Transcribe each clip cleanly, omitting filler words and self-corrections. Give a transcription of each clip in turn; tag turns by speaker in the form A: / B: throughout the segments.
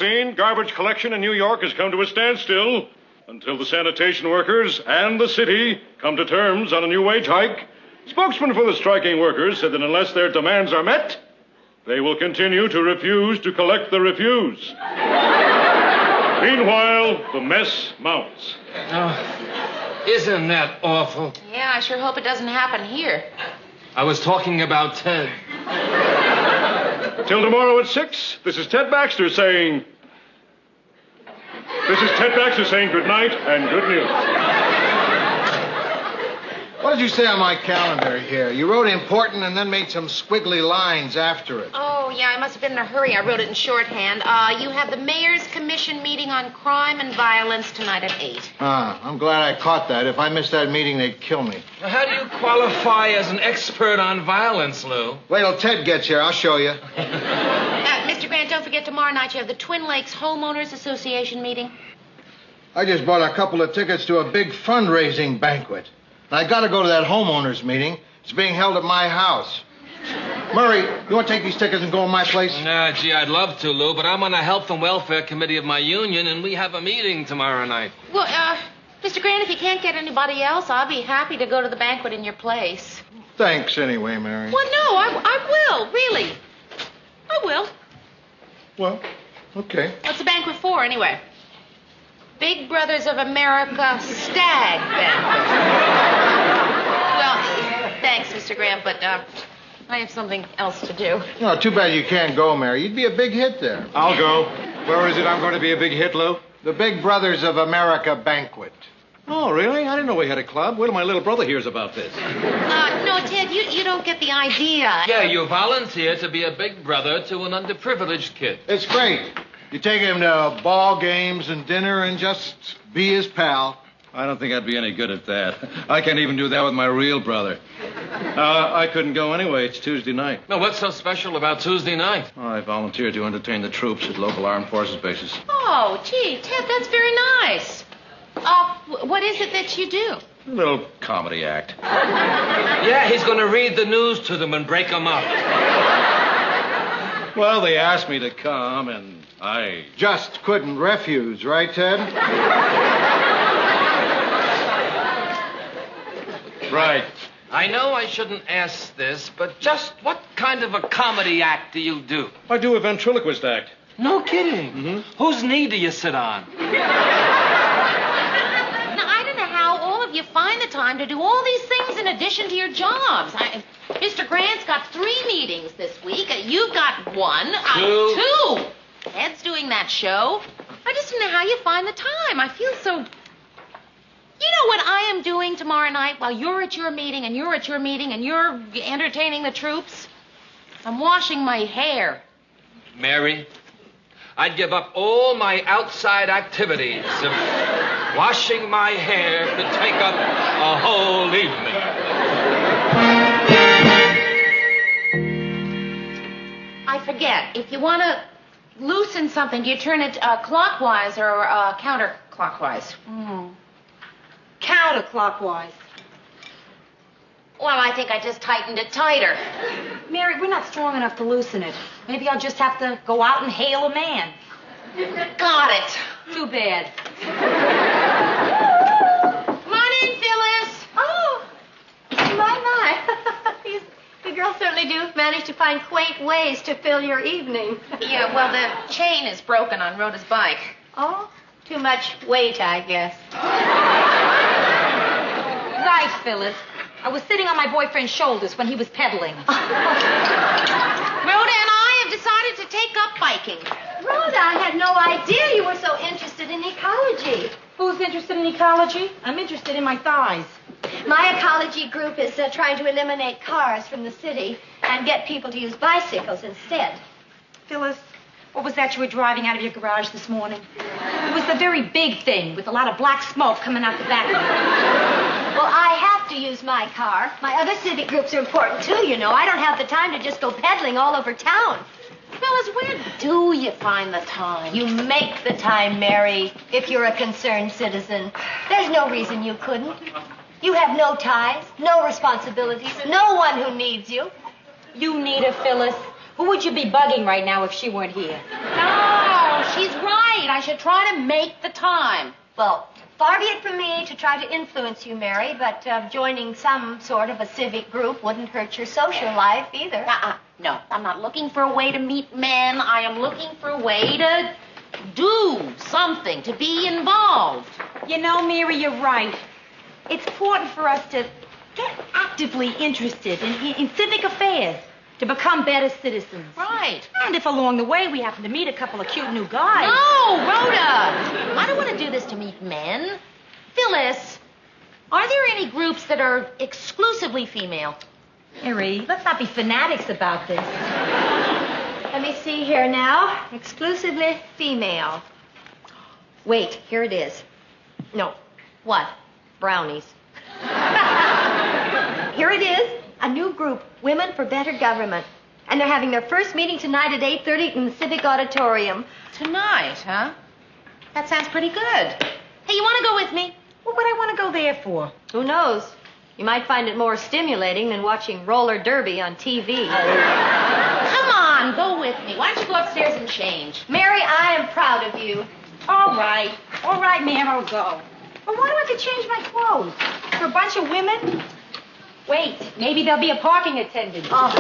A: scene, garbage collection in New York has come to a standstill until the sanitation workers and the city come to terms on a new wage hike. Spokesman for the striking workers said that unless their demands are met, they will continue to refuse to collect the refuse. Meanwhile, the mess mounts.
B: Oh, isn't that awful?
C: Yeah, I sure hope it doesn't happen here.
B: I was talking about Ted.
A: Till tomorrow at 6, this is Ted Baxter saying... good night and good news.
D: What did you say on my calendar here? You wrote important and then made some squiggly lines after it.
C: Oh, yeah, I must have been in a hurry. I wrote it in shorthand. You have the Mayor's Commission meeting on crime and violence tonight at 8.
D: I'm glad I caught that. If I missed that meeting, they'd kill me.
B: How do you qualify as an expert on violence, Lou?
D: Wait till Ted gets here. I'll show you.
C: Mr. Grant, don't forget tomorrow night you have the Twin Lakes Homeowners Association meeting.
D: I just bought a couple of tickets to a big fundraising banquet. I got to go to that homeowners meeting. It's being held at my house. Murray, you want to take these tickets and go in my place?
B: Gee, I'd love to, Lou, but I'm on the Health and Welfare Committee of my union, and we have a meeting tomorrow night.
C: Well, Mr. Grant, if you can't get anybody else, I'll be happy to go to the banquet in your place.
D: Thanks anyway, Mary.
C: Well, no, I will, really. I will.
D: Well, okay.
C: What's the banquet for, anyway? Big Brothers of America Stag Banquet. Well, thanks, Mr. Grant, but I have something else to do.
D: No, too bad you can't go, Mary. You'd be a big hit there.
A: I'll go. Where is it I'm going to be a big hit, Lou?
D: The Big Brothers of America banquet.
A: Oh, really? I didn't know we had a club. Wait till my little brother hears about this.
C: No, Ted, you don't get the idea.
B: Yeah, you volunteer to be a big brother to an underprivileged kid.
D: It's great. You take him to ball games and dinner and just be his pal.
A: I don't think I'd be any good at that. I can't even do that with my real brother. I couldn't go anyway. It's Tuesday night.
B: No, what's so special about Tuesday night?
A: I volunteered to entertain the troops at local armed forces bases.
C: Oh, gee, Ted, that's very nice. What is it that you do?
A: A little comedy act.
B: Yeah, he's going to read the news to them and break them up.
A: Well, they asked me to come, and I...
D: Just couldn't refuse, right, Ted?
A: Right.
B: I know I shouldn't ask this, but just what kind of a comedy act do you do?
A: I do a ventriloquist act.
B: No kidding.
A: Mm-hmm.
B: Whose knee do you sit on?
C: Now, I don't know how all of you find the time to do all these things in addition to your jobs. Mr. Grant's got 3 meetings this week. You've got 1. 2. Ted's doing that show. I just don't know how you find the time. I feel so... You know what I am doing tomorrow night while you're at your meeting and you're at your meeting and you're entertaining the troops? I'm washing my hair.
B: Mary, I'd give up all my outside activities if washing my hair could take up a whole evening.
C: I forget. If you want to loosen something, do you turn it clockwise or counterclockwise?
E: Counterclockwise.
C: Well, I think I just tightened it tighter.
E: Mary, we're not strong enough to loosen it. Maybe I'll just have to go out and hail a man.
C: Got it.
E: Too bad.
C: Come on in, Phyllis.
F: Oh, my. You girls certainly do manage to find quaint ways to fill your evening.
C: Yeah, well, the chain is broken on Rhoda's bike.
F: Oh, too much weight, I guess.
E: Right, Phyllis. I was sitting on my boyfriend's shoulders when he was pedaling.
C: Rhoda and I have decided to take up biking.
F: Rhoda, I had no idea you were so interested in ecology.
E: Who's interested in ecology? I'm interested in my thighs.
F: My ecology group is trying to eliminate cars from the city and get people to use bicycles instead.
E: Phyllis, what was that you were driving out of your garage this morning? It was the very big thing with a lot of black smoke coming out the back of it.
F: Well, I have to use my car. My other civic groups are important, too, you know. I don't have the time to just go pedaling all over town.
C: Phyllis, where do you find the time?
F: You make the time, Mary, if you're a concerned citizen. There's no reason you couldn't. You have no ties, no responsibilities, no one who needs you.
E: You need her, Phyllis. Who would you be bugging right now if she weren't here?
C: No, she's right. I should try to make the time.
F: Well, far be it from me to try to influence you, Mary, but joining some sort of a civic group wouldn't hurt your social life either.
C: No, I'm not looking for a way to meet men. I am looking for a way to do something, to be involved.
E: You know, Mary, you're right. It's important for us to get actively interested in civic affairs, to become better citizens.
C: Right.
E: And if along the way we happen to meet a couple of cute new guys.
C: No, Rhoda! I don't want to do this to meet men. Phyllis, are there any groups that are exclusively female?
E: Mary, let's not be fanatics about this.
F: Let me see here now. Exclusively female. Wait, here it is. No.
C: What?
F: Brownies. Here it is. A new group, Women for Better Government. And they're having their first meeting tonight at 8:30 in the Civic Auditorium.
C: Tonight, huh? That sounds pretty good. Hey, you want to go with me?
E: What would I want to go there for?
F: Who knows? You might find it more stimulating than watching roller derby on TV.
C: Come on, go with me. Why don't you go upstairs and change?
F: Mary, I am proud of you.
E: All right, ma'am, I'll go. But why do I have to change my clothes? For a bunch of women? Wait, maybe there'll be a parking attendant.
C: Oh.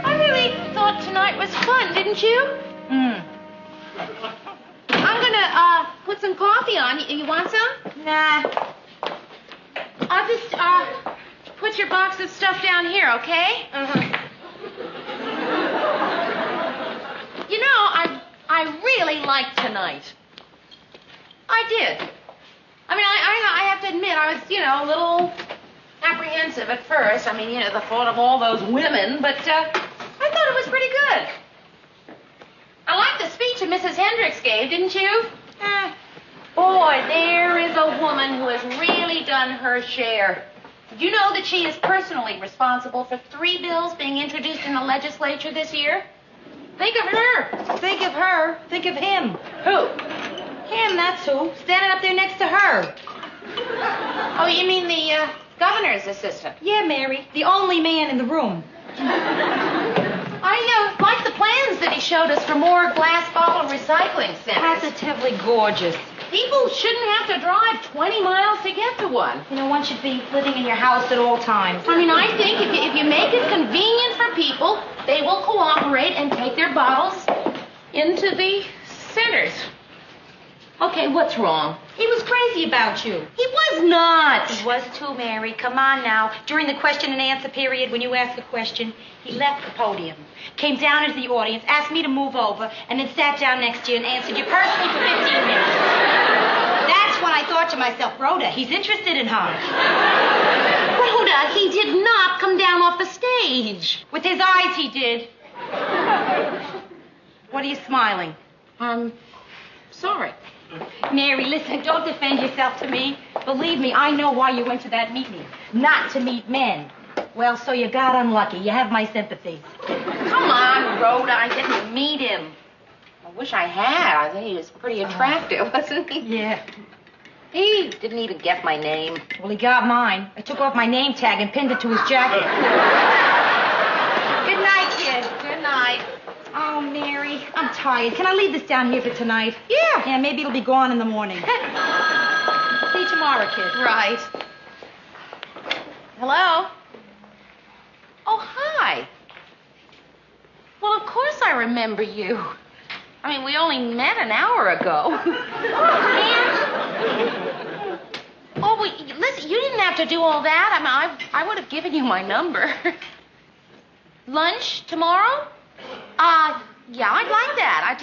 C: I really thought tonight was fun, didn't you? I'm gonna put some coffee on. You want some?
E: Nah.
C: I'll just put your box of stuff down here, okay? You know, I really liked tonight. I did. I mean, I have to admit, I was, a little apprehensive at first. I mean, the thought of all those women, but I thought it was pretty good. I liked the speech that Mrs. Hendricks gave, didn't you? Boy, there is a woman who has really done her share. Did you know that she is personally responsible for 3 bills being introduced in the legislature this year? Think of her.
E: Think of her. Think of him.
C: Who?
E: Him, that's who. Standing up there next to her.
C: Oh, you mean the governor's assistant?
E: Yeah, Mary. The only man in the room.
C: I like the plans that he showed us for more glass bottle recycling centers.
E: Positively gorgeous.
C: People shouldn't have to drive 20 miles to get to one.
E: One should be living in your house at all times.
C: I mean, I think if you make it convenient for people, they will cooperate and take their bottles into the centers. Okay, what's wrong?
E: He was crazy about you.
C: He was not.
E: He was too, Mary. Come on now. During the question and answer period, when you asked a question, he left the podium, came down into the audience, asked me to move over, and then sat down next to you and answered you personally for 15 minutes. That's when I thought to myself, Rhoda, he's interested in her.
C: Rhoda, he did not come down off the stage.
E: With his eyes, he did. What are you smiling?
C: Sorry.
E: Mary, listen, don't defend yourself to me. Believe me, I know why you went to that meeting. Not to meet men. Well, so you got unlucky. You have my sympathies.
C: Come on, Rhoda. I didn't meet him. I wish I had. I think he was pretty attractive, wasn't he?
E: Yeah.
C: He didn't even get my name.
E: Well, he got mine. I took off my name tag and pinned it to his jacket. Good night, kid.
C: Good night.
E: Oh, Mary, I'm tired. Can I leave this down here for tonight?
C: Yeah.
E: Yeah, maybe it'll be gone in the morning. See you tomorrow, kid.
C: Right. Hello? Oh, hi. Well, of course I remember you. I mean, we only met an hour ago. Oh, well, listen, you didn't have to do all that. I mean, I would have given you my number. Lunch tomorrow? Yeah, I'd like that.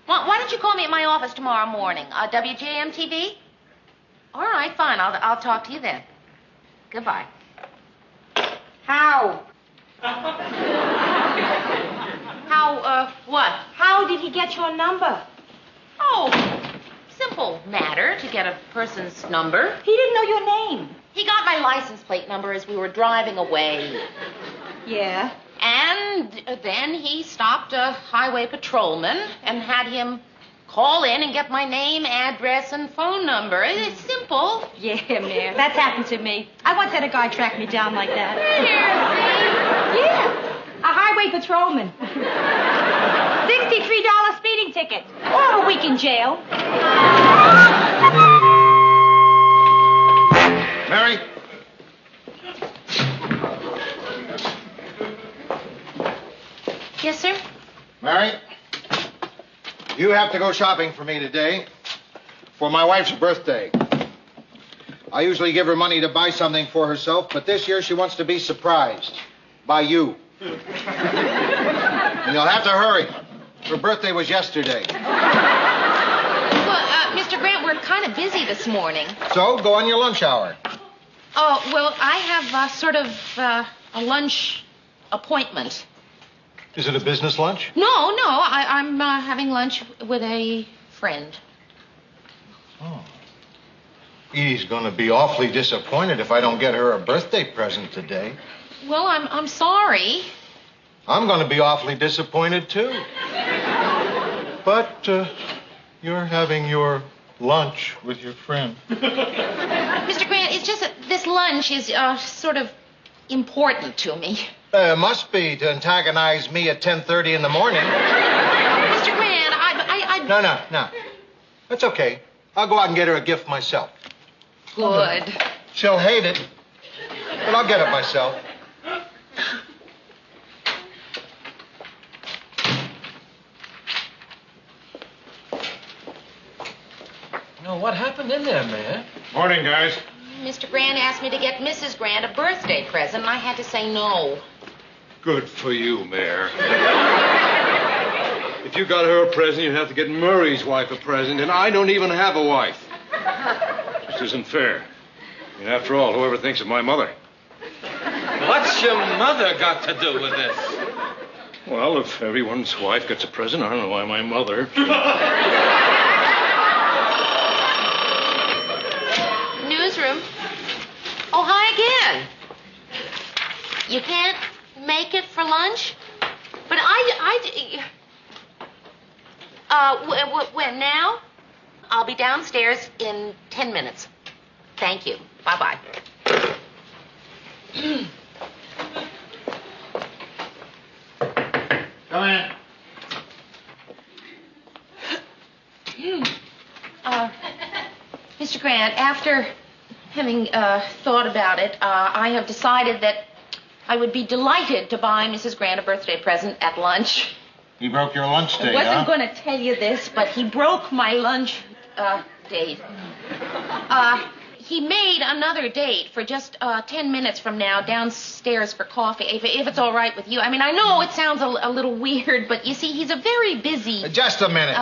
C: Why don't you call me at my office tomorrow morning? WJM-TV? All right, fine. I'll talk to you then. Goodbye.
E: How?
C: How, what?
E: How did he get your number?
C: Oh, simple matter to get a person's number.
E: He didn't know your name.
C: He got my license plate number as we were driving away.
E: Yeah?
C: And then he stopped a highway patrolman and had him call in and get my name, address, and phone number. It's simple.
E: Yeah, Mary. That's happened to me. I once had a guy track me down like that.
C: Seriously?
E: highway patrolman. $63 speeding ticket. Or a week in jail.
D: Mary?
C: Yes, sir?
D: Mary? You have to go shopping for me today for my wife's birthday. I usually give her money to buy something for herself, but this year she wants to be surprised by you. And you'll have to hurry. Her birthday was yesterday.
C: Well, Mr. Grant, we're kind of busy this morning.
D: So, go on your lunch hour.
C: Oh, well, I have sort of a lunch appointment.
D: Is it a business lunch?
C: No, I'm having lunch with a friend.
D: Oh. Edie's going to be awfully disappointed if I don't get her a birthday present today.
C: Well, I'm sorry.
D: I'm going to be awfully disappointed, too. But you're having your lunch with your friend.
C: Mr. Grant, it's just that this lunch is sort of important to me.
D: It must be to antagonize me at 10:30 in the morning.
C: Mr. Grant, I...
D: No. That's okay. I'll go out and get her a gift myself.
C: Good.
D: She'll hate it, but I'll get it myself.
B: Now, what happened in there, man?
A: Morning, guys.
C: Mr. Grant asked me to get Mrs. Grant a birthday present, and I had to say no.
A: Good for you, Mayor. If you got her a present, you'd have to get Murray's wife a present, and I don't even have a wife. This isn't fair. I mean, after all, whoever thinks of my mother?
B: What's your mother got to do with this?
A: Well, if everyone's wife gets a present, I don't know why my mother...
C: Newsroom. Oh, hi again. You can't make it for lunch? But when now? I'll be downstairs in 10 minutes. Thank you. Bye-bye.
D: Come in.
C: Mr. Grant, after having thought about it, I have decided that I would be delighted to buy Mrs. Grant a birthday present at lunch.
D: He broke your lunch date,
C: I wasn't going to tell you this, but he broke my lunch date. He made another date for just 10 minutes from now downstairs for coffee, if it's all right with you. I mean, I know it sounds a little weird, but you see, he's a very busy...
D: Just a minute.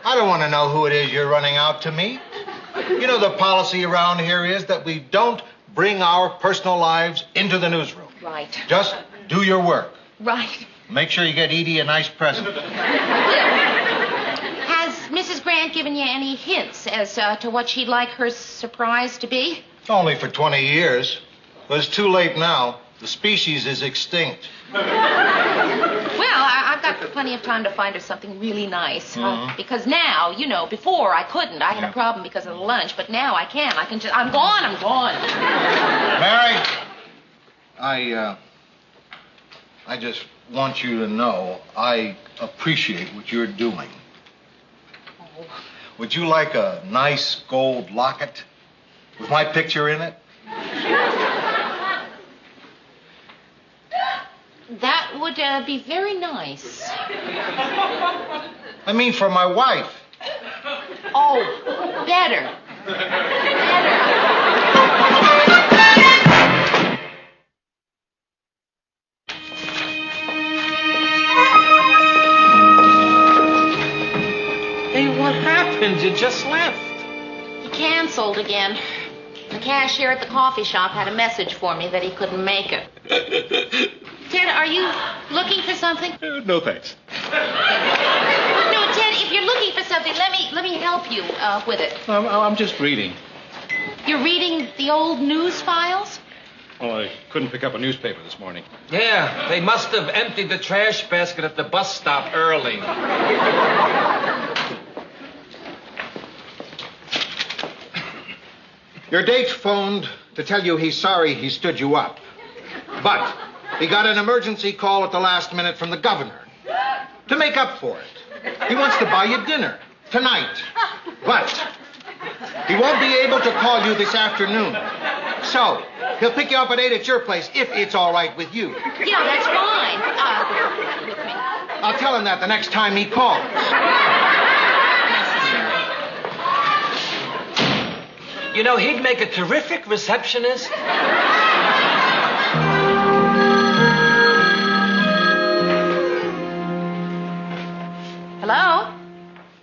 D: I don't want to know who it is you're running out to meet. You know, the policy around here is that we don't bring our personal lives into the newsroom.
C: Right.
D: Just do your work.
C: Right.
D: Make sure you get Edie a nice present.
C: Has Mrs. Grant given you any hints as to what she'd like her surprise to be?
D: Only for 20 years. But it's too late now. The species is extinct.
C: Well, I've got plenty of time to find her something really nice. Because now, you know, before I couldn't. I had a problem because of the lunch, but now I can. I can just... I'm gone.
D: Mary, I just want you to know I appreciate what you're doing.
C: Oh.
D: Would you like a nice gold locket with my picture in it?
C: That would be very nice.
D: I mean, for my wife.
C: Oh, better.
B: Hey, what happened? You just left.
C: He canceled again. The cashier at the coffee shop had a message for me that he couldn't make it. Ted, are you looking for something?
A: No, thanks.
C: No, Ted, if you're looking for something, let me help you with it.
A: I'm just reading.
C: You're reading the old news files?
A: Well, I couldn't pick up a newspaper this morning.
B: Yeah, they must have emptied the trash basket at the bus stop early.
D: Your date phoned to tell you he's sorry he stood you up. But He got an emergency call at the last minute from the governor to make up for it. He wants to buy you dinner tonight. But he won't be able to call you this afternoon. So he'll pick you up at 8 at your place if it's all right with you.
C: Yeah, that's fine.
D: I'll tell him that the next time he calls.
B: You know, he'd make a terrific receptionist.
C: Hello?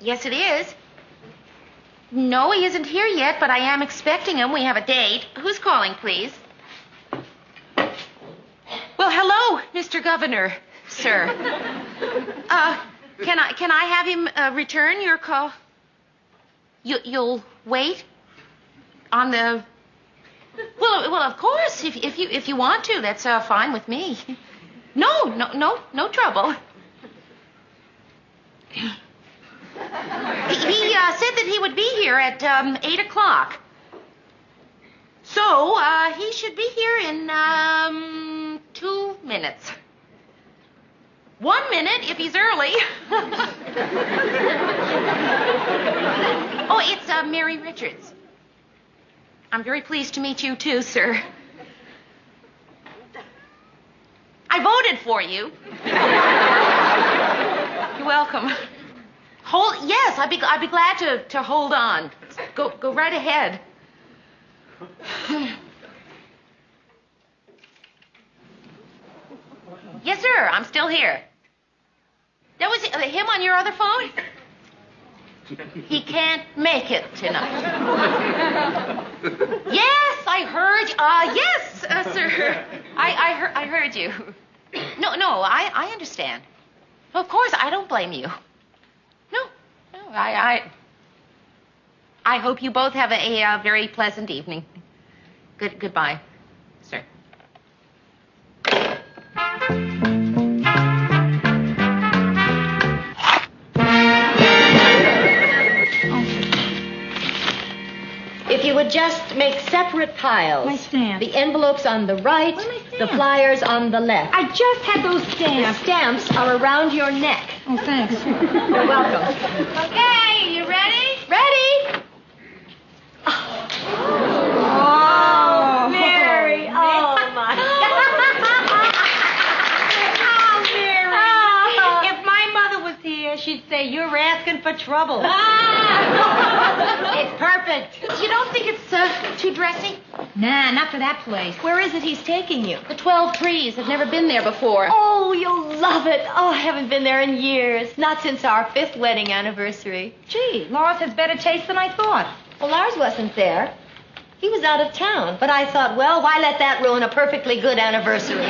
C: Yes, it is. No, he isn't here yet, but I am expecting him. We have a date. Who's calling, please? Well, hello, Mr. Governor, sir. Can I have him return your call? You'll wait on the... Well, of course, if you want to, that's fine with me. No trouble. He said that he would be here at 8 o'clock. So, he should be here in 2 minutes. 1 minute if he's early. Oh, it's Mary Richards. I'm very pleased to meet you too, sir. I voted for you. You're welcome. Yes, I'd be glad to hold on. Go right ahead. Yes, sir. I'm still here. That was him on your other phone? He can't make it tonight. Yes, I heard. Yes, sir. I heard you. No, I understand. Of course, I don't blame you. No, I hope you both have a very pleasant evening. Goodbye, sir.
F: If you would just make separate piles.
E: My stamps.
F: The envelopes on the right,
E: Where are my
F: the
E: stamps?
F: flyers on the left.
E: I just had those
F: The
E: stamps.
F: stamps are around your neck.
E: Oh, thanks.
F: You're welcome.
C: Okay, you ready?
F: Ready?
E: Oh,
F: Mary. Oh, my
E: Oh, Mary. If my mother was here, she'd say, you're asking for trouble.
F: It's perfect.
C: You don't think it's too dressy?
E: Nah, not for that place.
F: Where is it he's taking you?
C: The 12 Trees. I've never been there before.
F: Oh, you'll love it. Oh, I haven't been there in years. Not since our 5th wedding anniversary.
E: Gee, Lars has better taste than I thought.
F: Well, Lars wasn't there. He was out of town. But I thought, well, why let that ruin a perfectly good anniversary?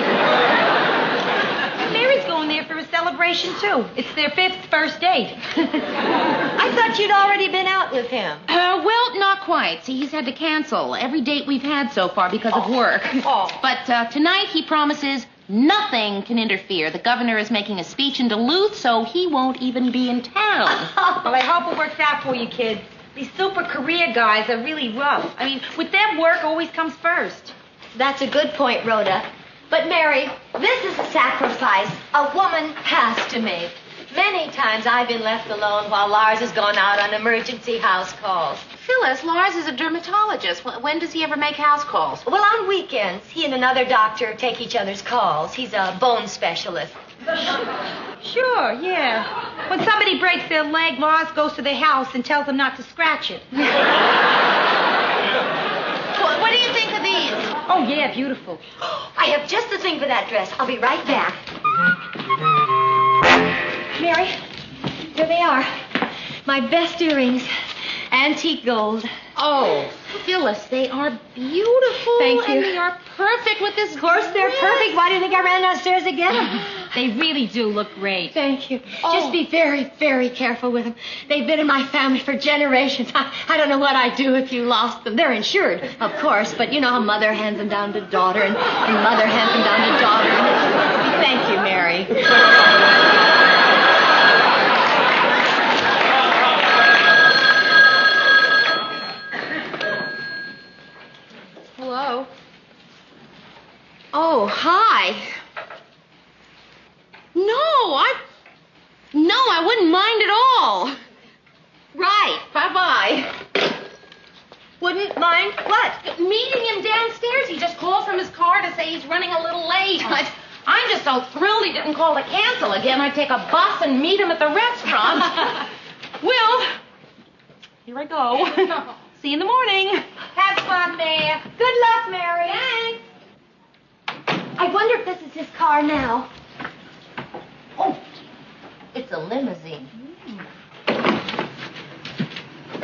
E: Mary's going there for a celebration, too. It's their 5th first date.
F: I thought you'd already been out with him.
C: Well, not quite. See, he's had to cancel every date we've had so far because of work.
F: Oh.
C: But tonight he promises nothing can interfere. The governor is making a speech in Duluth, so he won't even be in town.
E: Well, I hope it works out for you, kids. These super career guys are really rough. I mean, with them, work always comes first.
F: That's a good point, Rhoda. But, Mary, this is a sacrifice a woman has to make. Many times I've been left alone while Lars has gone out on emergency house calls.
C: Phyllis, Lars is a dermatologist. When does he ever make house calls?
F: Well, on weekends, he and another doctor take each other's calls. He's a bone specialist.
E: Sure, yeah. When somebody breaks their leg, Lars goes to their house and tells them not to scratch it.
C: What do you think of these?
E: Oh, yeah, beautiful.
F: I have just the thing for that dress. I'll be right back. Mary, here they are. My best earrings. Antique gold.
C: Oh, Phyllis, they are beautiful.
F: Thank you.
C: And they are perfect with this.
F: Of course they're perfect. Why do you think I ran downstairs to get them?
E: They really do look great.
F: Thank you.
C: Oh.
F: Just be very, very careful with them. They've been in my family for generations. I don't know what I'd do if you lost them. They're insured, of course, but you know how mother hands them down to daughter and mother hands them down to daughter. Thank you, Mary.
C: Hello. Oh, hi. No, I wouldn't mind at all. Right. Bye-bye.
F: Wouldn't mind what?
C: Meeting him downstairs. He just called from his car to say he's running a little late. I'm just so thrilled he didn't call to cancel again. I'd take a bus and meet him at the restaurant.
E: Well, here I go. See you in the morning.
F: Have fun, Mayor. Good luck, Mary. Thanks. I wonder if this is his car now.
C: Oh, it's a limousine.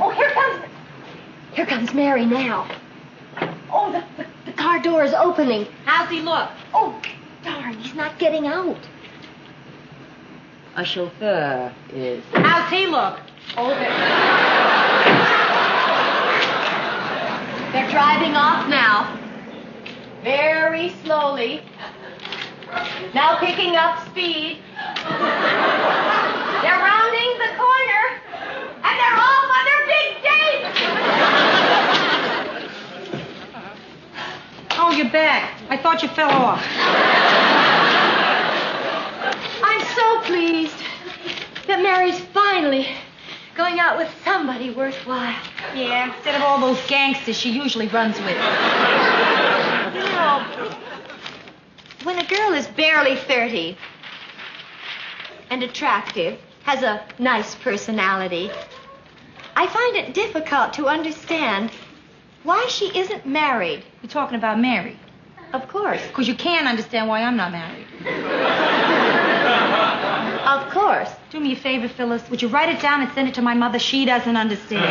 F: Oh, here comes Mary now. Oh, the car door is opening.
E: How's he look?
F: Oh, darn, he's not getting out.
C: A chauffeur is.
E: How's he look?
F: Oh, they're driving off now. Very slowly. Now picking up speed. They're rounding the corner. And they're off on their big date.
E: Oh, you're back. I thought you fell off.
F: I'm so pleased that Mary's finally going out with somebody worthwhile.
E: Yeah, instead of all those gangsters she usually runs with.
F: You know, when a girl is barely 30 and attractive, has a nice personality, I find it difficult to understand why she isn't married.
E: You're talking about Mary.
F: Of course.
E: Because you can't understand why I'm not married.
F: Of course.
E: Do me a favor, Phyllis. Would you write it down and send it to my mother? She doesn't understand.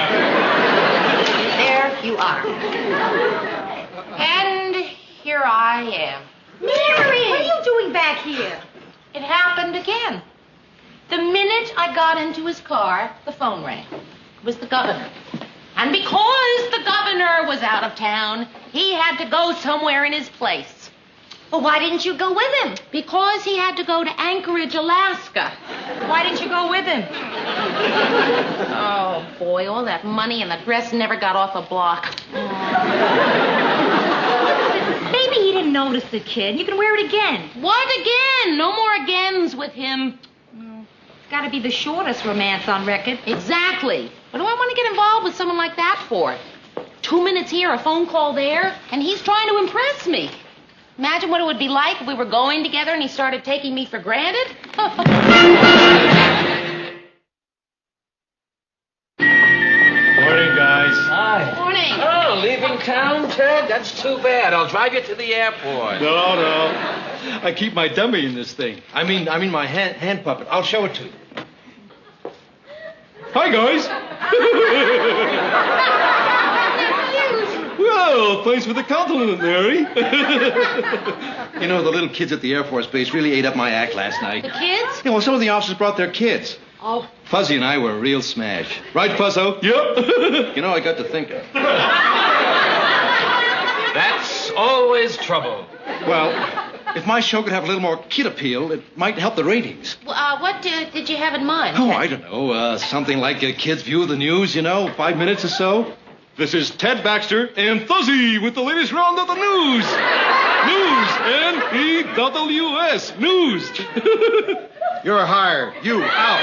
C: There you are. And here I am.
E: Mary! What are you doing back here?
C: It happened again. The minute I got into his car, the phone rang. It was the governor. And because the governor was out of town, he had to go somewhere in his place.
F: Well, why didn't you go with him?
C: Because he had to go to Anchorage, Alaska.
E: Why didn't you go with him?
C: Oh, boy, all that money and the dress never got off a block.
E: Maybe he didn't notice the kid. You can wear it again.
C: What again? No more agains with him.
E: It's got to be the shortest romance on record.
C: Exactly. What do I want to get involved with someone like that for? 2 minutes here, a phone call there, and he's trying to impress me. Imagine what it would be like if we were going together and he started taking me for granted.
A: Morning, guys.
B: Hi.
C: Morning.
B: Oh, leaving town, Ted? That's too bad. I'll drive you to the airport.
G: No. I keep my dummy in this thing. I mean my hand puppet. I'll show it to you. Hi, guys. Well, thanks for the compliment, Mary. You know, the little kids at the Air Force Base really ate up my act last night.
C: The kids?
G: Yeah, well, some of the officers brought their kids.
C: Oh.
G: Fuzzy and I were a real smash. Right, Fuzzo? Yep. You know, I got to thinking.
B: That's always trouble.
G: Well, if my show could have a little more kid appeal, it might help the ratings.
C: What did you have in mind?
G: Oh, I don't know. Something like a kid's view of the news, 5 minutes or so. This is Ted Baxter and Fuzzy with the latest round of the news. News. N-E-W-S. News.
D: You're hired. You out.